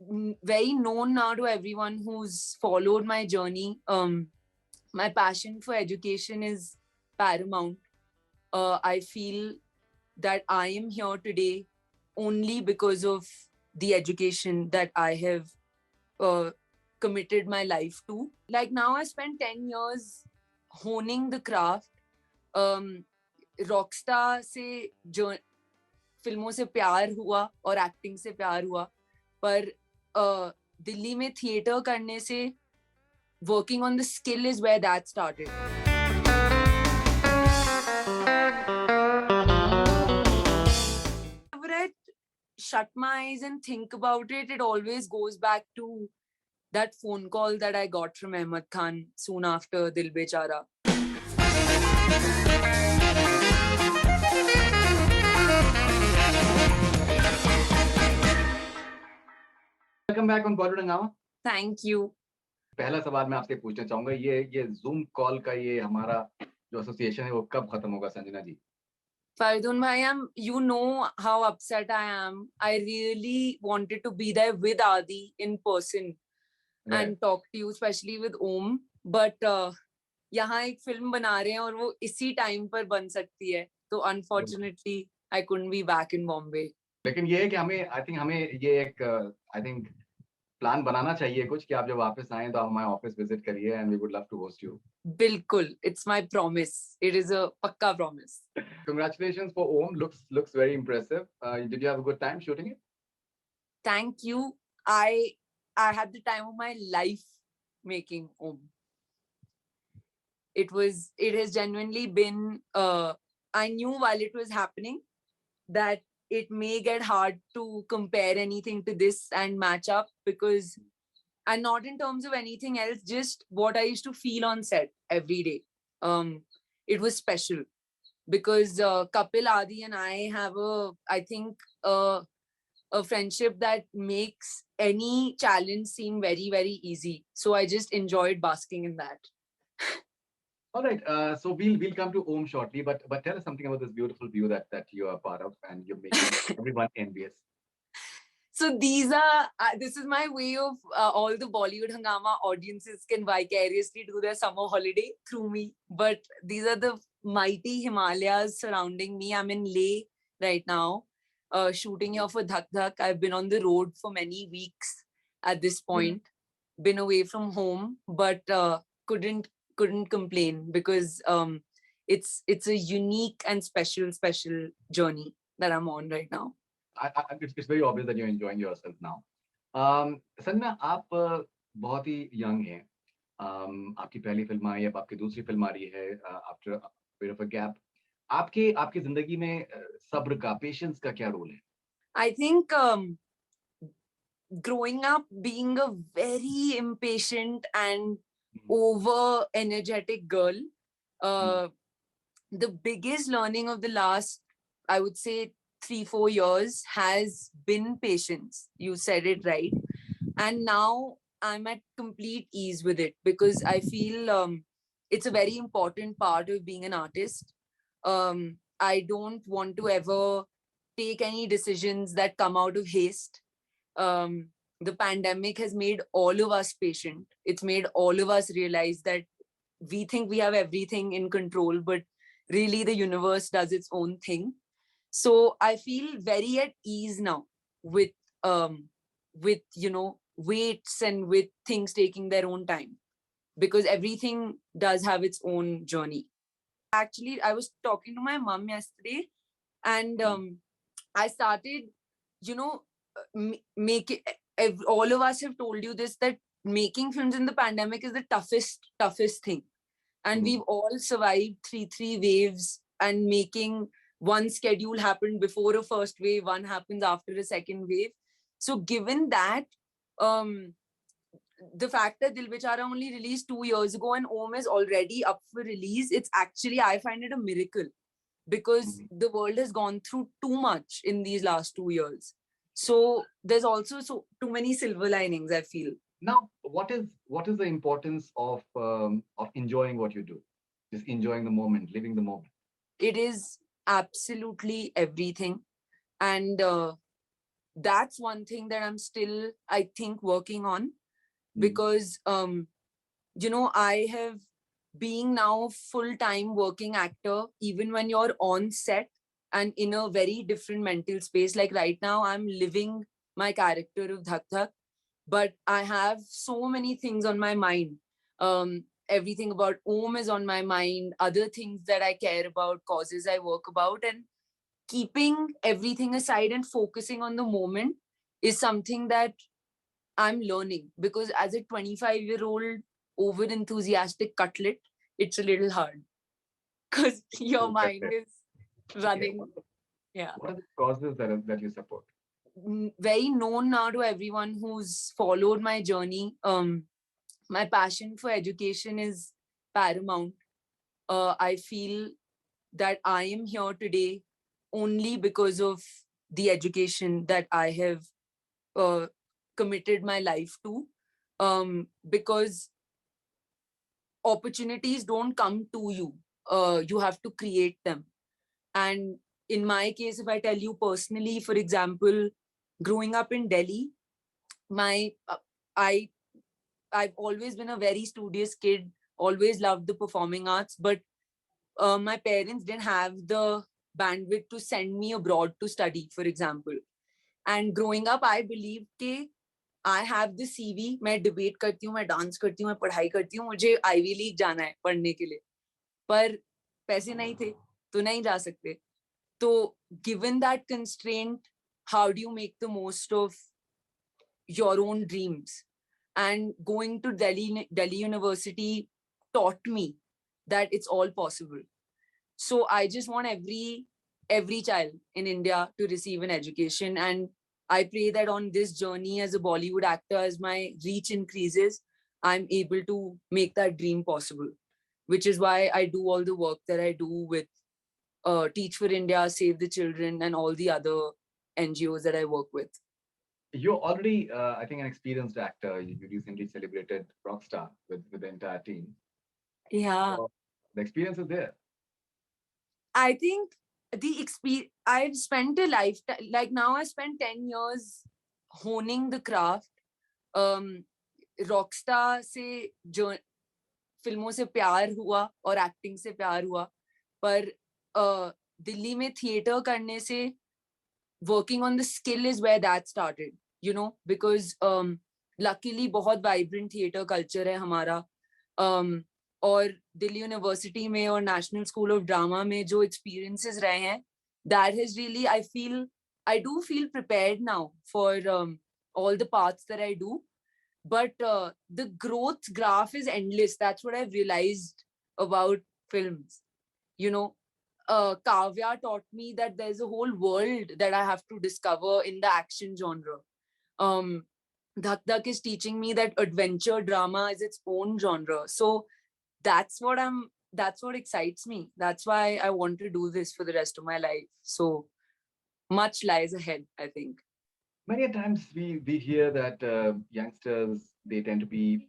very known now to everyone who's followed my journey. My passion for education is paramount. I feel that I am here today only because of the education that I have uh, committed my life to. Like now, I spent 10 years honing the craft. Um, Rockstar से जो फिल्मों से प्यार हुआ और acting से प्यार हुआ, पर दिल्ली में थिएटर करने से working on the skill is where that started. Whenever I shut my eyes and think about it, it always goes back to that phone call that I got from Aamir Khan soon after Dil Bechara. Welcome back on Bollywood Hungama. Thank you. पहला सवाल मैं आपसे पूछना चाहूंगा, ये Zoom call का ये हमारा जो एसोसिएशन है वो कब खत्म होगा Sanjana ji? Faridoon bhai, you know how upset I am. I really wanted to be there with Adi in person and talk to you, especially with Om. But यहाँ एक फिल्म बना रहे हैं और वो इसी टाइम पर बन सकती है, तो unfortunately I couldn't be back in Bombay. लेकिन ये है कि हमें ये एक प्लान बनाना चाहिए कुछ कि आप जब वापस आएं तो आप हमारे ऑफिस विजिट करिए and we would love to host you. बिल्कुल, it's my promise. It is a पक्का promise. Congratulations for Om. Looks very impressive. Did you have a good time shooting it? Thank you. I had the time of my life making Om. It has genuinely been, I knew while it was happening that it may get hard to compare anything to this and match up, because, and not in terms of anything else, just what I used to feel on set every day. It was special because Kapil, Adi and I have I think a friendship that makes any challenge seem very, very easy. So I just enjoyed basking in that. All right, so we'll come to Om shortly, but tell us something about this beautiful view that you are part of, and you're making everyone envious. So this is my way of all the Bollywood Hungama audiences can vicariously do their summer holiday through me. But these are the mighty Himalayas surrounding me. I'm in Leh right now, shooting here for Dhak Dhak. I've been on the road for many weeks at this point, been away from home, but couldn't complain because it's a unique and special journey that I'm on right now. It's very obvious that you're enjoying yourself now. Sanjana, आप बहुत ही young हैं. आपकी पहली film आई, अब आपकी दूसरी film आ रही है after a bit of a gap. आपकी जिंदगी में सब्र का, patience का क्या रोल है? I think growing up being a very impatient and over energetic girl, the biggest learning of the last, I would say, 3-4 years has been patience. You said it right. And now I'm at complete ease with it because I feel it's a very important part of being an artist. I don't want to ever take any decisions that come out of haste. The pandemic has made all of us patient. It's made all of us realize that we think we have everything in control, but really the universe does its own thing. So I feel very at ease now with weights and with things taking their own time, because everything does have its own journey. Actually, I was talking to my mom yesterday, and I started, all of us have told you this, that making films in the pandemic is the toughest thing. And we've all survived three waves, and making one schedule happened before a first wave, one happens after a second wave. So given that, the fact that Dil Bechara only released 2 years ago and Om is already up for release, it's actually, I find it a miracle, because the world has gone through too much in these last 2 years. So there's also too many silver linings, I feel. Now, what is the importance of enjoying what you do? Just enjoying the moment, living the moment. It is absolutely everything. And that's one thing that I'm still, I think, working on, Hmm. because I have, being now full-time working actor, even when you're on set and in a very different mental space, like right now I'm living my character of Dhak Dhak, but I have so many things on my mind. Everything about Om is on my mind, other things that I care about, causes I work about, and keeping everything aside and focusing on the moment is something that I'm learning, because as a 25-year-old over enthusiastic cutlet, it's a little hard because your That's mind it. is Okay. running. Yeah. What are the causes that you support? Very known now to everyone who's followed my journey. My passion for education is paramount. I feel that I am here today only because of the education that I have uh, committed my life to. Because opportunities don't come to you. You have to create them. And in my case, if I tell you personally, for example, growing up in Delhi, my I I've always been a very studious kid, always loved the performing arts, but my parents didn't have the bandwidth to send me abroad to study, for example. And growing up, I believed कि I have the CV, मैं debate करती हूँ, मैं dance करती हूँ, मैं पढ़ाई करती हूँ, मुझे आईवी लीग जाना है पढ़ने के लिए, पर पैसे नहीं थे तो नहीं जा सकते. तो given that constraint, how do you make the most of your own dreams? And going to Delhi University taught me that it's all possible. So I just want every child in India to receive an education, and I pray that on this journey as a Bollywood actor, as my reach increases, I'm able to make that dream possible, which is why I do all the work that I do with Teach for India, Save the Children, and all the other NGOs that I work with. You're already, I think, an experienced actor. You recently celebrated Rockstar with the entire team. Yeah. So the experience is there. I think the experience, I've spent a lifetime, like now I spent 10 years honing the craft. Rockstar से जो फिल्मों से प्यार हुआ और acting से प्यार हुआ, पर दिल्ली में थिएटर करने से working on the skill is where that started, because luckily बहुत vibrant theater culture है हमारा. और दिल्ली यूनिवर्सिटी में और नेशनल स्कूल ऑफ ड्रामा में जो experiences रहे हैं, that has really, I do feel prepared now for all the paths that I do. But the growth graph is endless. That's what I've realized about films. Kavya taught me that there's a whole world that I have to discover in the action genre. Um, Dhak Dhak is teaching me that adventure drama is its own genre. So that's what excites me. That's why I want to do this for the rest of my life. So much lies ahead, I think. Many a times we hear that youngsters, they tend to be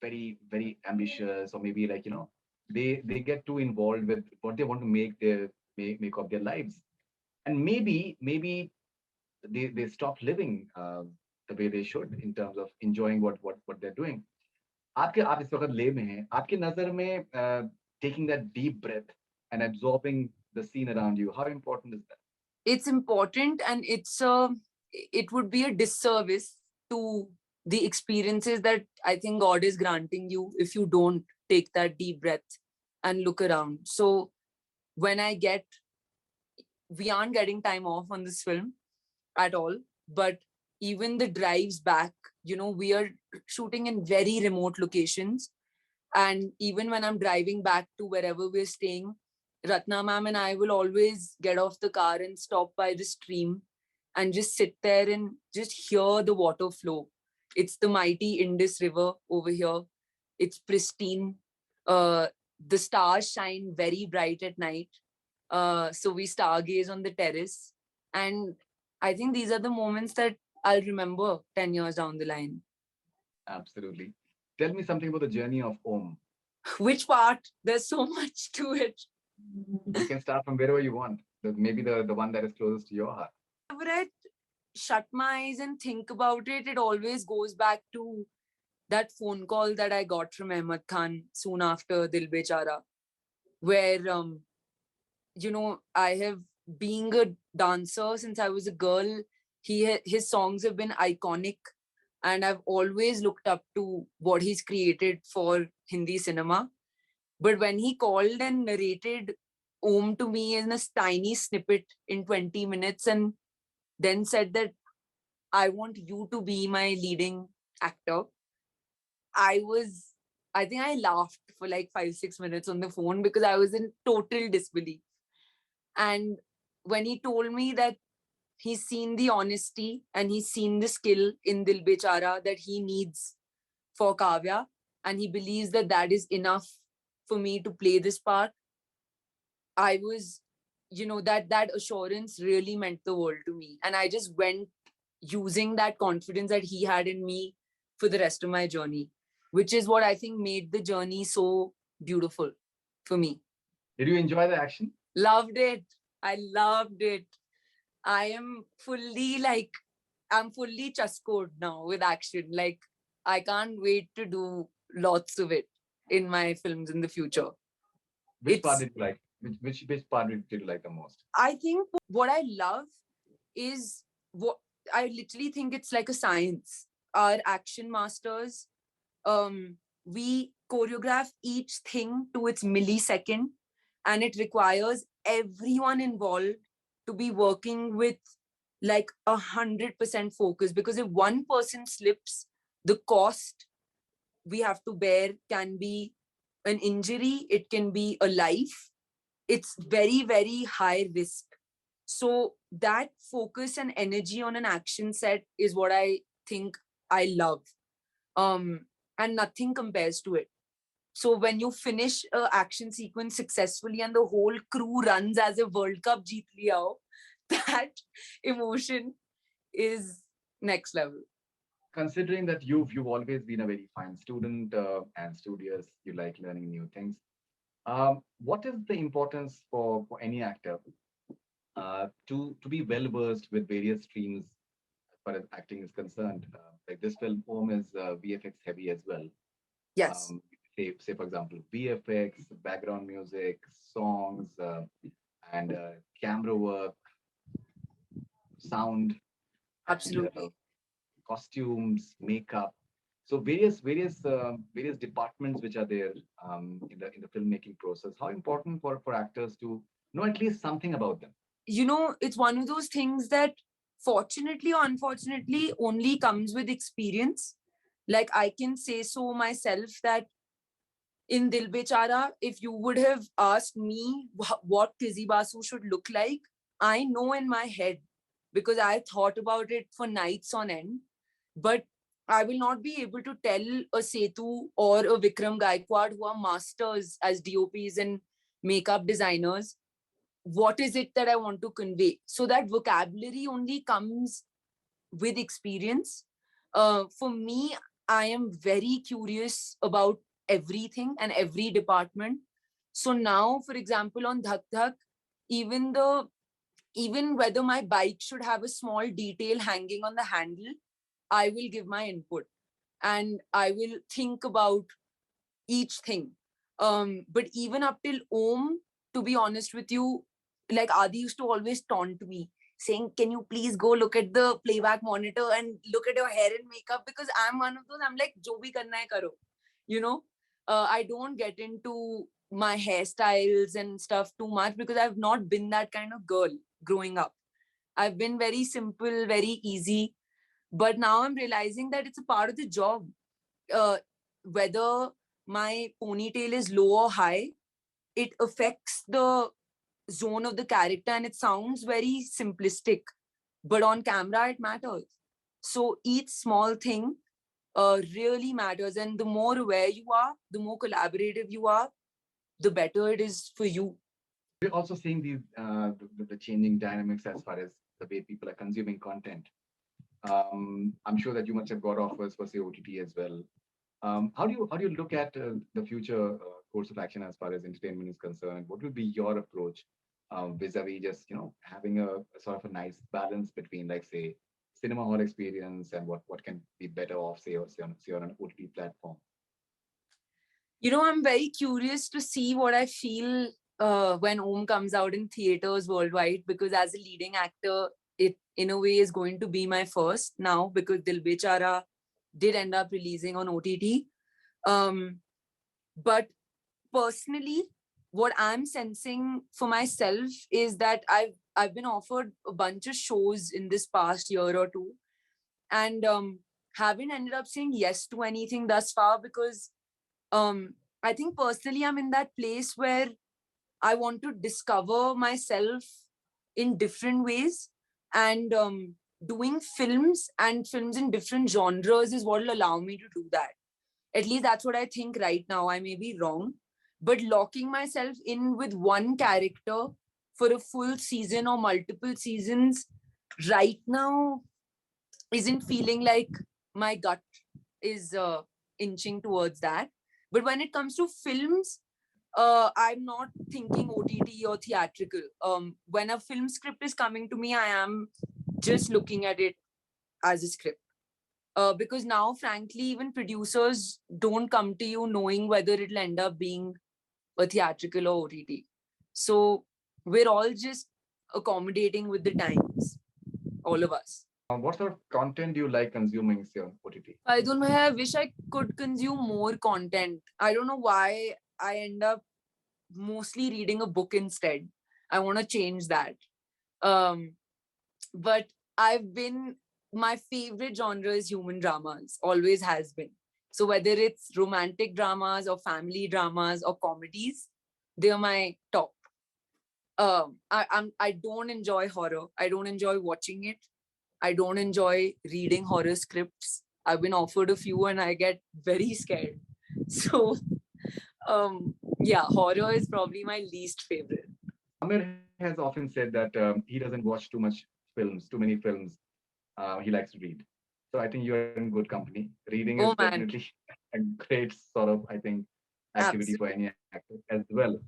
very very ambitious, or maybe like they get too involved with what they want to make of their lives, and maybe they stop living the way they should in terms of enjoying what they're doing. आप इस वक्त ले में हैं, आपकी नजर में taking that deep breath and absorbing the scene around you, how important is that? It's important, and it would be a disservice to the experiences that I think God is granting you if you don't take that deep breath and look around. So when we aren't getting time off on this film at all, but even the drives back, we are shooting in very remote locations. And even when I'm driving back to wherever we're staying, Ratna ma'am and I will always get off the car and stop by the stream and just sit there and just hear the water flow. It's the mighty Indus River over here. It's pristine. Uh, the stars shine very bright at night. So we stargaze on the terrace. And I think these are the moments that I'll remember 10 years down the line. Absolutely. Tell me something about the journey of Om. Which part? There's so much to it. You can start from wherever you want. Maybe the one that is closest to your heart. Favorite shut my eyes and think about it, it always goes back to that phone call that I got from Ahmed Khan soon after Dil Bechara, where I have, being a dancer since I was a girl, his songs have been iconic, and I've always looked up to what he's created for Hindi cinema. But when he called and narrated Om to me in a tiny snippet in 20 minutes and then said that I want you to be my leading actor, I was, I think I laughed for like 5, 6 minutes on the phone because I was in total disbelief. And when he told me that he's seen the honesty and he's seen the skill in Dil Bechara that he needs for Kavya, and he believes that that is enough for me to play this part, I was, that assurance really meant the world to me. And I just went using that confidence that he had in me for the rest of my journey, which is what I think made the journey so beautiful for me. Did you enjoy the action? Loved it. I loved it. I am fully like, I'm fully chascode now with action. Like, I can't wait to do lots of it in my films in the future. Which part It's, did you like? Which part did you like the most? I think what I love is what I literally think it's like a science. Our action masters, we choreograph each thing to its millisecond, and it requires everyone involved to be working with like 100% focus, because if one person slips, the cost we have to bear can be an injury, it can be a life. It's very, very high risk. So that focus and energy on an action set is what I think I love. Um, and nothing compares to it. So when you finish a action sequence successfully and the whole crew runs as a World Cup jeet liya ho, that emotion is next level. Considering that you've always been a very fine student and studious, you like learning new things. What is the importance for any actor to be well versed with various streams as far as acting is concerned? Like this film, Home is VFX heavy as well. Yes, Um, say for example, VFX, background music, songs, and camera work, sound, and absolutely. costumes, makeup. So various departments which are there in the filmmaking process. How important for actors to know at least something about them? It's one of those things that fortunately or unfortunately only comes with experience. Like, I can say so myself that in Dil Bechara, if you would have asked me what Tizi Basu should look like, I know in my head because I thought about it for nights on end. But I will not be able to tell a Setu or a Vikram Gaikwad, who are masters as DOPs and makeup designers, what is it that I want to convey. So that vocabulary only comes with experience. For me, I am very curious about everything and every department. So now, for example, on Dhak Dhak, even the even whether my bike should have a small detail hanging on the handle, I will give my input and I will think about each thing. But even up till Om, to be honest with you, like Adi used to always taunt me, saying, "Can you please go look at the playback monitor and look at your hair and makeup?" Because I'm one of those, I'm like, "Jo bhi karna hai karo." You know, I don't get into my hairstyles and stuff too much because I've not been that kind of girl growing up. I've been very simple, very easy. But now I'm realizing that it's a part of the job. Whether my ponytail is low or high, it affects the zone of the character and it sounds very simplistic, but on camera it matters. So each small thing really matters, and the more aware you are, the more collaborative you are, the better it is for you. We're also seeing the changing dynamics as far as the way people are consuming content. I'm sure that you must have got offers for say OTT as well. How do you look at the future course of action as far as entertainment is concerned? What will be your approach vis-a-vis just having a sort of a nice balance between, like say, cinema hall experience and what can be better off, say on an OTT platform? I'm very curious to see what I feel when Om comes out in theaters worldwide, because as a leading actor, it in a way is going to be my first now, because Dil Bechara did end up releasing on OTT. But personally, what I'm sensing for myself is that I've been offered a bunch of shows in this past year or two, and haven't ended up saying yes to anything thus far, because I think personally I'm in that place where I want to discover myself in different ways, and doing films in different genres is what will allow me to do that. At least that's what I think right now. I may be wrong, but locking myself in with one character for a full season or multiple seasons right now isn't feeling like my gut is inching towards that. But when it comes to films, I'm not thinking OTT or theatrical. When a film script is coming to me, I am just looking at it as a script. Because now, frankly, even producers don't come to you knowing whether it'll end up being a theatrical or OTT. So we're all just accommodating with the times, all of us. What sort of content do you like consuming, say, on OTT? I don't know. I wish I could consume more content. I don't know why I end up mostly reading a book instead. I want to change that. Um, but my favorite genre is human dramas, always has been. So whether it's romantic dramas or family dramas or comedies, they're my top. I don't enjoy horror. I don't enjoy watching it. I don't enjoy reading horror scripts. I've been offered a few and I get very scared. So yeah, horror is probably my least favorite. Amir has often said that he doesn't watch too many films. He likes to read. So I think you're in good company. Reading is Oh man, definitely a great sort of, I think, activity for absolutely. any actor as well.